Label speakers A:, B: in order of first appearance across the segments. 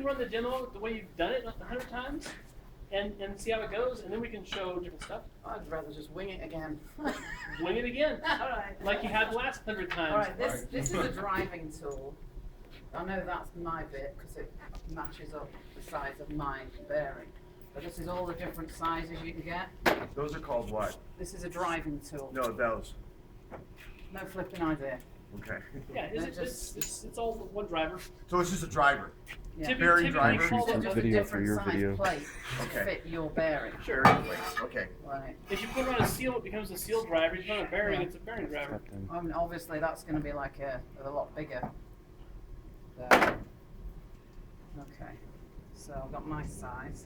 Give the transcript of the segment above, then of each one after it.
A: run the demo the way you've done it 100 times, and see how it goes, and then we can show different stuff.
B: I'd rather just wing it again.
A: Wing it again.
B: All right.
A: Like you had the last 100 times.
B: All right. This is a driving tool. I know that's my bit because it matches up the size of my bearing. But this is all the different sizes you can get.
C: Those are called what?
B: This is a driving tool.
C: No, those.
B: No flipping idea.
C: Okay.
A: Yeah, it's all one driver.
C: So it's just a driver.
B: Yeah.
C: Bearing driver.
B: It's just a
D: Video for
B: different
D: your
B: size
D: video.
B: plate to
C: Okay.
B: fit your bearing.
A: Sure.
C: Okay.
B: Right.
A: If you put it on a seal, it becomes a seal driver. If you put it on a bearing, it's a bearing driver.
B: I mean, obviously that's going to be like a lot bigger. Okay. So I've got my size.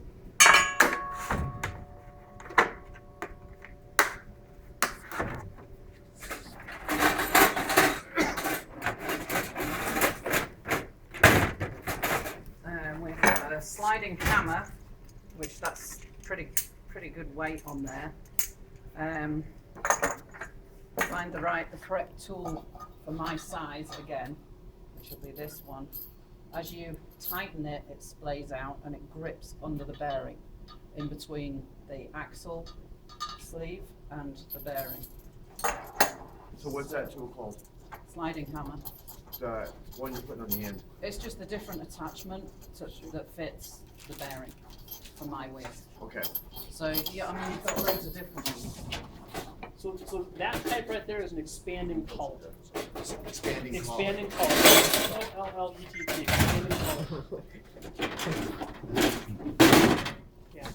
B: We've got a sliding hammer, which that's pretty good weight on there. Find the correct tool for my size again, which will be this one. As you tighten it, it splays out and it grips under the bearing, in between the axle sleeve and the bearing.
C: So what's that tool called?
B: Sliding hammer.
C: The one you're putting on the end.
B: It's just a different attachment that fits the bearing for my wheels.
C: Okay.
B: So yeah, I mean you've got loads of different ones.
A: So that type right there is an expanding collar.
C: Expanding
A: Expanding collar. L-L-E-T-T. Expanding collar. Yeah.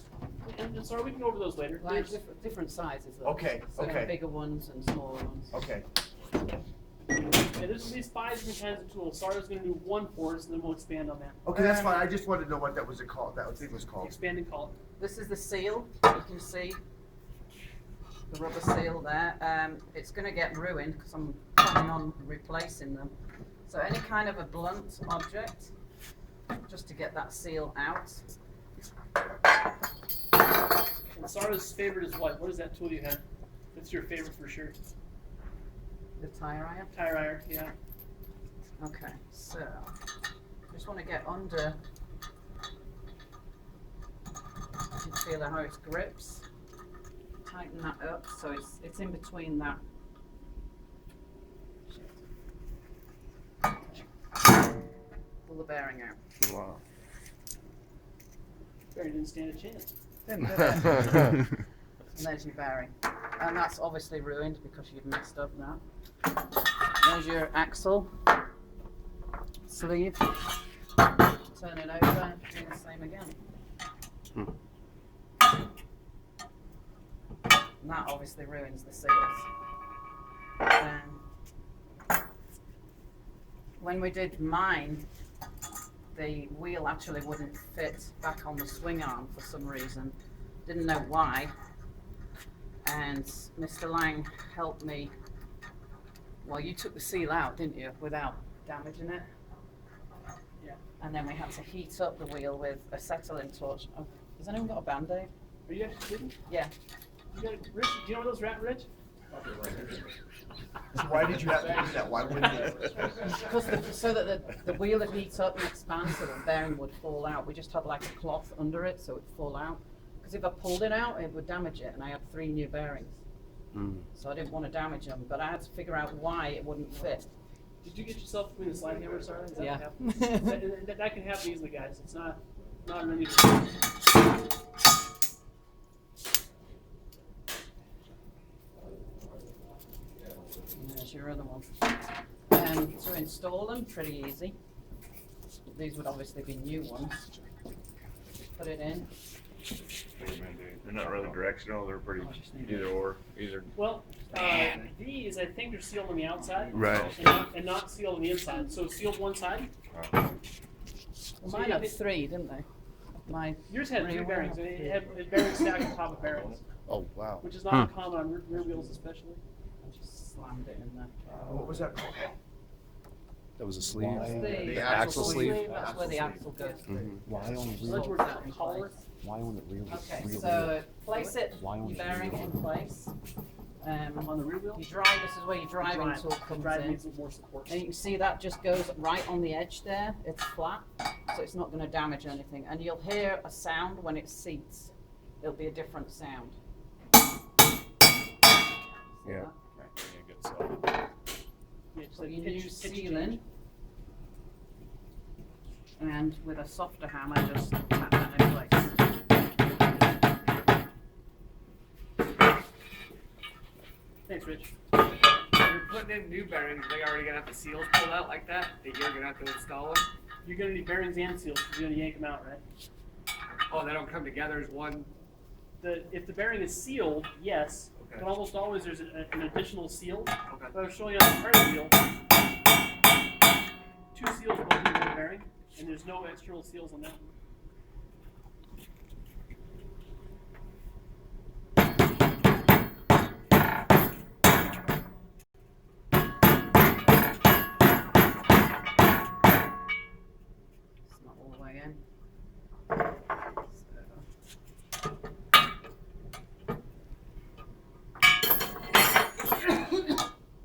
A: And sorry, we can go over those later.
B: Like different sizes. Though.
C: Okay,
B: So
C: okay.
B: bigger ones and smaller ones.
C: Okay.
A: Yeah, there's these 5 different kinds of tools. Sarah's going to do one for us, and then we'll expand on that.
C: Okay, that's fine. I just wanted to know what that was called. That thing was called.
A: Expanding collar.
B: This is the seal. You can see the rubber seal there. It's going to get ruined because I'm planning on replacing them. So any kind of a blunt object, just to get that seal out.
A: And Sarah's favorite is what? What is that tool you have? That's your favorite for sure.
B: The tire iron.
A: Tire iron, yeah.
B: Okay, so just want to get under. You can feel how it grips. Tighten that up so it's in between that. Pull the bearing out.
D: Wow.
A: Barry didn't stand a chance.
B: And there's your bearing. And that's obviously ruined because you've messed up that. There's your axle sleeve. Turn it over, do the same again. And that obviously ruins the seals. When we did mine, the wheel actually wouldn't fit back on the swing arm for some reason. Didn't know why. And Mr. Lang helped me. Well, you took the seal out, didn't you, without damaging it?
A: Yeah.
B: And then we had to heat up the wheel with acetylene torch. Oh, has anyone got a Band-Aid?
A: Are you actually kidding?
B: Yeah.
A: You got it, Rich? Do you know where those are at, Rich?
C: So why did you have to do that? Why wouldn't you?
B: Because so that the wheel would heat up and expand so the bearing would fall out. We just had like a cloth under it so it would fall out. Because if I pulled it out, it would damage it, and I had 3 new bearings. So I didn't want to damage them, but I had to figure out why it wouldn't fit.
A: Did you get yourself between the slide hammer, Sarah? Is that
B: Yeah.
A: what happened? that can happen easily, guys. It's not an unusual.
B: And there's your other one. To install them, pretty easy. These would obviously be new ones. Put it in.
D: They're not really directional. They're pretty either or.
A: Well, these I think are sealed on the outside,
D: Right.
A: and not sealed on the inside. So sealed one side.
B: Well, mine had 3, didn't they?
A: Yours had 3
B: rear
A: bearings.
B: wheel.
A: It had bearings stacked on top of bearings,
D: Oh wow.
A: which is not uncommon on rear wheels, especially.
B: I just slammed it in there.
C: What was that called?
D: That was a sleeve.
B: The
D: axle sleeve?
B: That's where the axle goes.
E: Why only
A: So that's
E: real?
A: where that collar.
E: Why only real?
B: Okay,
E: real
B: so place it,
E: Why
B: your
E: only
B: bearing
E: real?
B: in place.
A: On the rear wheel?
B: This is where your driving tool
A: The
B: comes
A: drive
B: in.
A: needs more support.
B: And you can see that just goes right on the edge there. It's flat, so it's not going to damage anything. And you'll hear a sound when it seats. It'll be a different sound.
D: Yeah.
A: Yeah, just
B: So
A: like
B: you
A: pitch
B: use
A: change.
B: sealing, and with a softer hammer, just tap that in place.
A: Thanks, Rich.
E: You're putting in new bearings, they already gonna have the seals pulled out like that you're gonna have to install them.
A: You're gonna need bearings and seals because you're gonna yank them out, right?
E: Oh, they don't come together as one.
A: If the bearing is sealed, yes,
E: Okay.
A: but almost always there's an additional seal.
E: Okay.
A: But I was showing you on the prior wheel, 2 seals go through the bearing, and there's no external seals on that one.
B: It's not all the way in.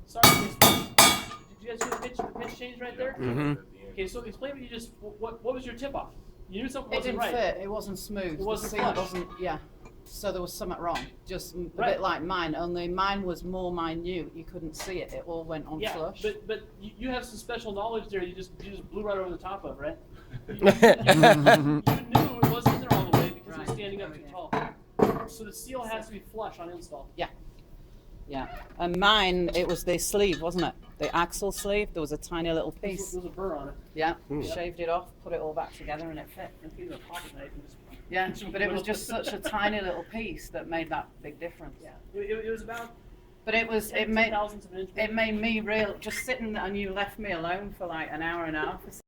A: Sorry, did you guys see the pitch change right there?
F: Mm-hmm.
A: Okay, so explain what you just, what was your tip off? You knew something
B: It
A: wasn't
B: didn't
A: right.
B: fit. It wasn't smooth.
A: It wasn't
B: the seal
A: flush.
B: wasn't. Yeah. So there was something wrong. Just a
A: Right.
B: bit like mine. Only mine was more minute. You couldn't see it. It all went on
A: Yeah,
B: flush.
A: but you have some special knowledge there. You just blew right over the top of, right? You knew it wasn't in there all the way because it was
B: Right.
A: standing up too
B: Okay.
A: tall. So the seal has to be flush on install.
B: Yeah. And mine, it was the sleeve, wasn't it? The axle sleeve. There was a tiny little piece.
A: There's a burr on it.
B: Yeah.
F: Hmm.
B: Shaved it off, put it all back together, and it fit.
A: And give it a pocket knife and just.
B: Yeah. But it was just such a tiny little piece that made that big difference.
A: Yeah. It was about.
B: But it was. It made.
A: thousandths of an inch.
B: It made me real. Just sitting and you left me alone for like an hour and a half.